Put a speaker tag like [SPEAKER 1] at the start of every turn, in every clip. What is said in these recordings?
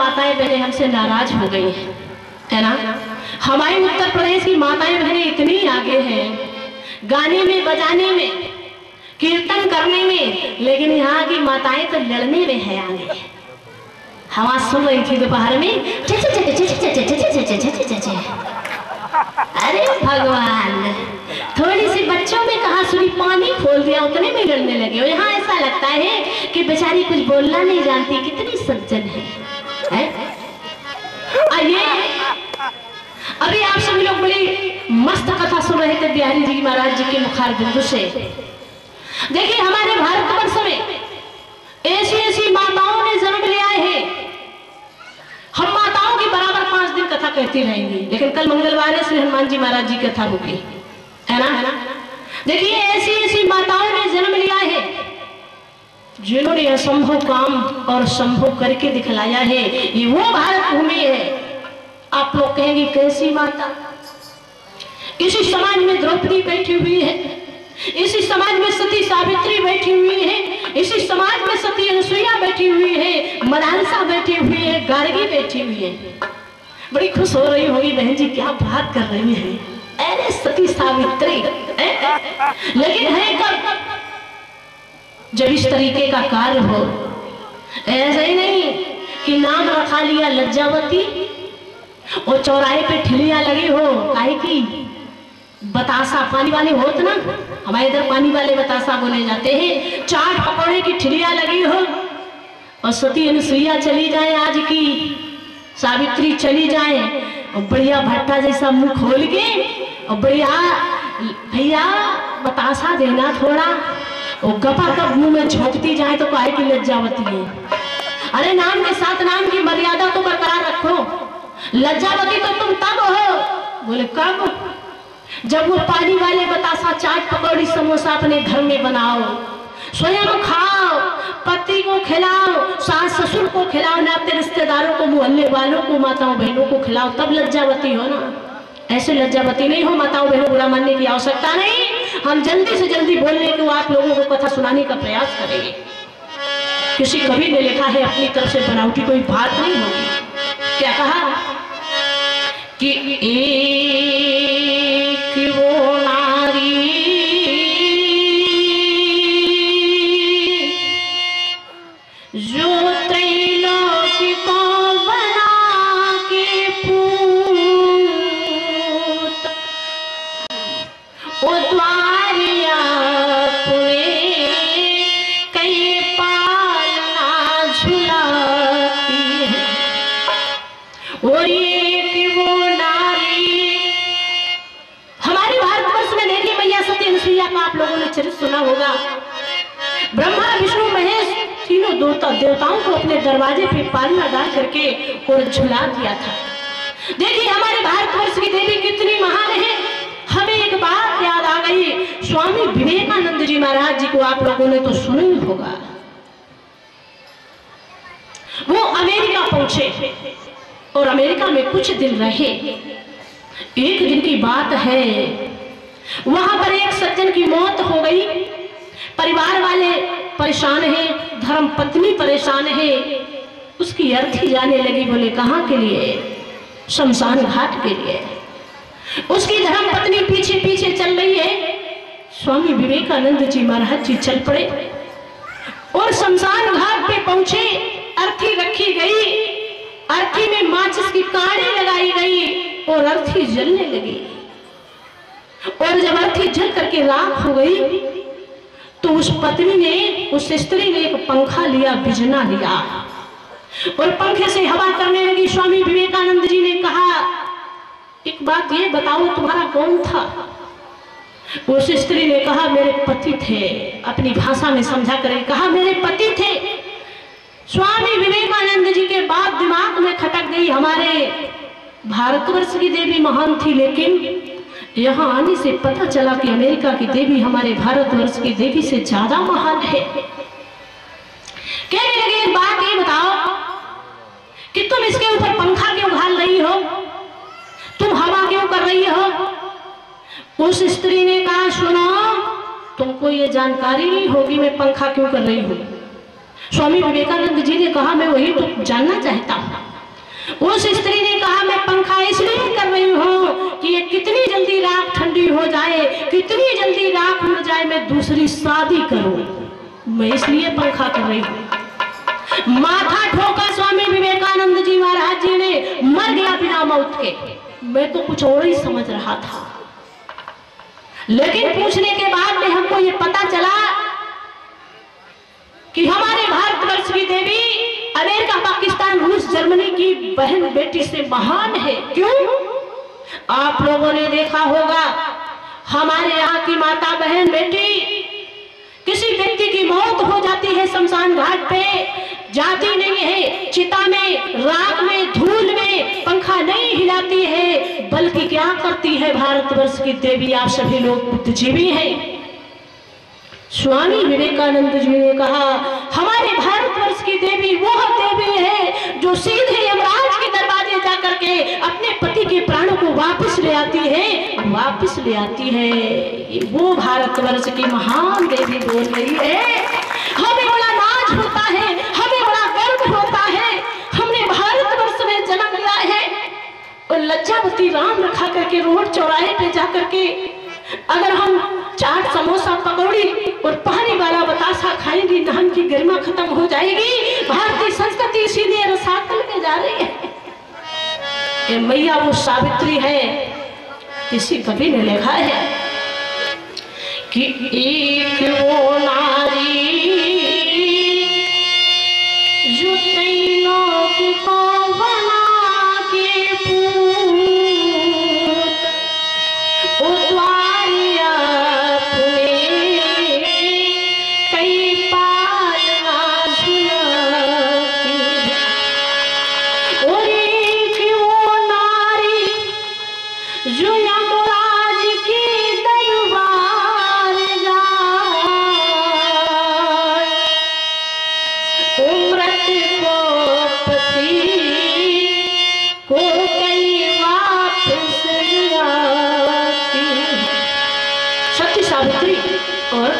[SPEAKER 1] माताएं बहनें हमसे नाराज हो गई हैं, है ना। हमारी उत्तर प्रदेश की माताएं बहनें इतनी आगे हैं गाने में, बजाने में, कीर्तन करने में, लेकिन यहाँ की माताएं तो लड़ने में है आगे। हवा सुन रही थी दोपहर में, अरे भगवान, थोड़ी सी बच्चों में कहा सुनी पानी खोल दिया, उतने में लड़ने लगे। और यहाँ ऐसा लगता है कि बेचारी कुछ बोलना नहीं जानती, कितनी सज्जन है? आइए, अभी आप सब लोग बड़ी मस्त कथा सुन रहे थे बिहारी जी महाराज जी के मुखार बिंदु से। देखिए, हमारे भारतवर्ष में ऐसी ऐसी माताओं ने जन्म लिया है। हम माताओं की बराबर 5 दिन कथा कहती रहेंगी, लेकिन कल मंगलवार है, श्री हनुमान जी महाराज जी कथा होगी, है ना। देखिए, ऐसी ऐसी माताओं ने जन्म लिया है जिन्होंने असंभव काम और संभव करके दिखलाया है। ये वो भारत भूमि है। आप लोग कहेंगे कैसी माता? इसी समाज में द्रौपदी बैठी हुई है, इसी समाज में सती सावित्री बैठी हुई है, इसी समाज में सती अनुसुईया बैठी हुई है, मदानसा बैठी हुई है, गार्गी बैठी हुई है। बड़ी खुश हो रही होगी बहन जी, क्या बात कर रही है, अरे सती सावित्री। लेकिन है कब? जब इस तरीके का कार्य हो। ऐसा ही नहीं कि नाम रखा लिया लज्जावती और चौराहे पे ठिलियां लगी हो, काहे की बतासा पानी वाले होत ना, हमारे इधर पानी वाले बतासा बोले जाते हैं। चाट पकौड़े की ठिलियां लगी हो और सती अनुसुईया चली जाए, आज की सावित्री चली जाए, और बढ़िया भट्टा जैसा मुंह खोल के और बढ़िया भैया बतासा देना थोड़ा, और गपा कब मुंह में झोंकती जाए तो काहे की लज्जावती है। अरे नाम के साथ नाम की मर्यादा तो बरकरार रखो। लज्जावती तो तुम तब हो, बोले कब? जब वो पानी वाले बतासा चाट पकौड़ी समोसा अपने घर में बनाओ, स्वयं खाओ, पति को खिलाओ, सास ससुर को खिलाओ, ना अपने रिश्तेदारों को, मोहल्ले वालों को, माताओं बहनों को खिलाओ, तब लज्जावती हो ना। ऐसे लज्जावती नहीं हो। माताओं बहनों बुरा मानने की आवश्यकता नहीं। हम जल्दी से जल्दी बोलने को, आप लोगों को कथा सुनाने का प्रयास करेंगे। किसी कवि ने लिखा है, अपनी तरफ से बनावटी कोई बात नहीं होगी। क्या कहा कि एक वो नारी जो त्रैलोकी को बना के पूत, वो द्वारिया पुणे कई पालना झुलाती है। और एक वो नारी, हमारे भारतवर्ष में देखिए मैया सती अनुसुईया का आप लोगों ने चरित्र सुना होगा। ब्रह्मा विष्णु महेश तीनों देवताओं को अपने दरवाजे पे पालना डाल करके और झुला दिया था। देखिए, हमारे भारतवर्ष की देवी कितनी महान है। हमें एक बात याद आ गई, स्वामी विवेकानंद जी महाराज जी को आप लोगों ने तो सुना ही होगा। वो अमेरिका पहुंचे और अमेरिका में कुछ दिन रहे। एक दिन की बात है, वहां पर एक सज्जन की मौत हो गई। परिवार वाले परेशान हैं, धर्म पत्नी परेशान है। उसकी अर्थी जाने लगी, बोले कहाँ के लिए? शमशान घाट के लिए। उसकी धर्म पत्नी पीछे पीछे चल रही है। स्वामी विवेकानंद जी महाराज जी चल पड़े और शमशान घाट पे पहुंचे। अर्थी रखी गई, अर्थी में माचिस की काड़ी लगाई गई और अर्थी जलने लगी। और जब अर्थी जल करके राख हो गई तो उस पत्नी ने, उस स्त्री ने एक पंखा लिया, बिजना लिया और पंखे से हवा करने लगी। स्वामी विवेकानंद जी ने कहा, एक बात ये बताओ, तुम्हारा कौन था? उस स्त्री ने कहा, मेरे पति थे। अपनी भाषा में समझा कर कहा, मेरे पति थे। स्वामी विवेकानंद जी के बाद दिमाग में खटक गई, हमारे भारतवर्ष की देवी महान थी, लेकिन यहाँ आने से पता चला कि अमेरिका की देवी हमारे भारतवर्ष की देवी से ज्यादा महान है। कहने लगे, एक बात ये बताओ कि तुम इसके ऊपर पंखा क्यों घाल रही हो? तुम हवा क्यों कर रही हो? उस स्त्री ने कहा, सुनो, तुमको ये जानकारी नहीं होगी मैं पंखा क्यों कर रही हूँ। स्वामी विवेकानंद जी ने कहा, मैं वही तो जानना चाहता हूँ। उस स्त्री ने कहा मैं पंखा इसलिए कर रही हूँ कि ये कितनी जल्दी राख ठंडी हो जाए, कितनी जल्दी राख उड़ जाए, मैं दूसरी शादी करूं, मैं इसलिए पंखा कर रही हूँ। माथा ठोका स्वामी विवेकानंद जी महाराज जी ने, मर गया बिना मौत के। मैं तो कुछ और ही समझ रहा था, लेकिन पूछने के बाद में हमको ये पता चला कि हमारे भारतवर्ष की देवी अमेरिका, पाकिस्तान, रूस, जर्मनी की बहन बेटी से महान है। क्यों? आप लोगों ने देखा होगा हमारे यहाँ की माता बहन बेटी, किसी व्यक्ति की मौत हो जाती है शमशान घाट पे, जाती नहीं है चिता में, राख में, धूल में, पंखा नहीं हिलाती है, बल्कि क्या करती है भारतवर्ष की देवी? आप सभी लोग बुद्धिजीवी हैं। स्वामी विवेकानंद जी ने कहा हमारे भारतवर्ष की देवी वह देवी है जो सीधे यमराज के दरवाजे जाकर के अपने पति के प्राणों को वापस ले आती है, वापस ले आती है। वो भारतवर्ष की महान देवी बोल रही है। हमें बड़ा नाज होता है, हमें बड़ा गर्व होता है, हमने भारतवर्ष में जन्म लिया है। और लज्जावती राम रखा करके रोड चौराहे पे जाकर के अगर हम चाट, समोसा, पकौड़ी और पानी वाला बतासा खाएंगे, नाम की गरिमा खत्म हो जाएगी। भारतीय संस्कृति सीधे रसातल में जा रही है। मैया वो सावित्री है। किसी कवि ने लिखा है कि एक वो नारी जो तीनों को बना के पूत सावित्री। और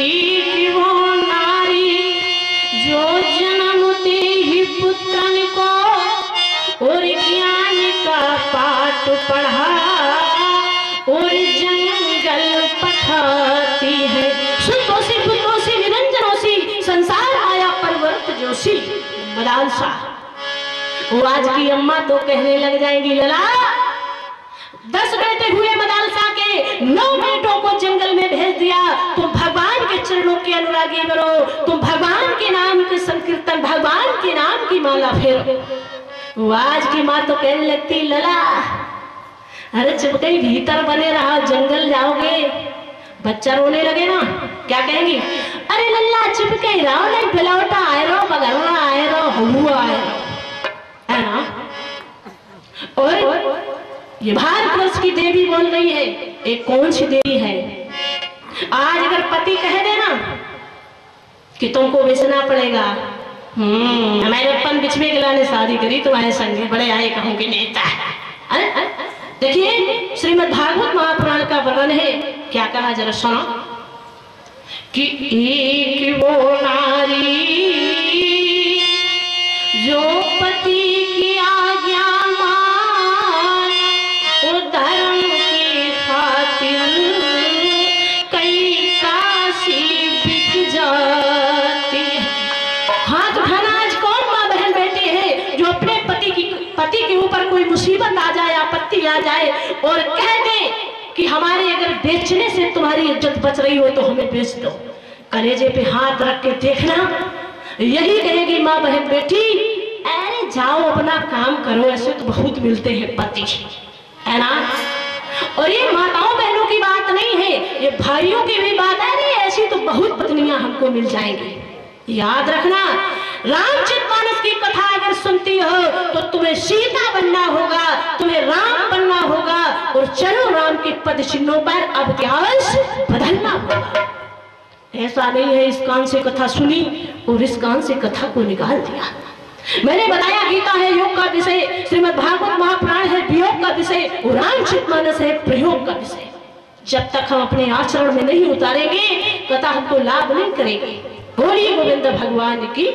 [SPEAKER 1] एक वो नारी जो जन्मते ही पुत्रन को और ज्ञान का पाठ पढ़ा और जंगल पठाती है। सुतोषी पुतोषी निरंजनोषी संसार आया परवर्त जोशी। मदाल शाह वो आज की अम्मा तो कहने लग जाएंगी लला 10 बेटे हुए मदाल शाह के, 9 बेटों को जंगल में भेज दिया। तुम भगवान के चरणों के अनुरागी बनो, तुम भगवान के नाम के संकीर्तन, भगवान के नाम की माला फेरो। वो आज की माँ तो कहने लगती लला अरे चुपके भीतर बने रहा, जंगल जाओगे बच्चा रोने लगे ना, क्या कहेंगी? अरे लल्ला चुपके रहो, नहीं बिलौटा आए रहो, बगरवा आए रहो, हुआ आए रहो, है ना। और ये भारतवर्ष की देवी बोल रही है। एक कौन सी देवी है? आज अगर पति कह देना कि तुमको बेचना पड़ेगा, हमारे अपन बिछमे के लाने शादी करी तुम्हारे संग बड़े आए कहूंगे नेता। अरे देखिए श्रीमद् भागवत महापुराण का वर्णन है, क्या कहा जरा सुनो कि एक वो नारी जो पति की आज्ञा धर्म की खातिर कई काशी बिक जाती है। हाथ उठाना। आज कौन माँ बहन बेटी है जो अपने पति के ऊपर कोई मुसीबत आ जाए, आपत्ति आ जाए और कह दे कि हमारे अगर बेचने से तुम्हारी इज्जत बच रही हो तो हमें बेच दो। कलेजे पे हाथ रख के देखना, यही कहेगी माँ बहन बेटी अरे जाओ अपना काम करो, ऐसे तो बहुत मिलते हैं पति, है ना। और ये माताओं बहनों की बात नहीं है, ये भाइयों की भी बात है। नहीं ऐसी तो बहुत पत्नियां हमको मिल जाएंगी। याद रखना, रामचरितमानस की कथा अगर सुनती हो तो तुम्हें सीता बनना होगा, तुम्हें राम बनना होगा और चलो राम के पद चिन्हों पर अब इतिहास बदलना होगा। ऐसा नहीं है इस कान से कथा सुनी और इस कान से कथा को निकाल दिया। मैंने बताया गीता है योग का विषय, श्रीमद् भागवत महापुराण है वियोग का विषय, रामचरितमानस है प्रयोग का विषय। जब तक हम अपने आचरण में नहीं उतारेंगे कथा हमको लाभ नहीं करेगी। बोलिए गोविंद भगवान की।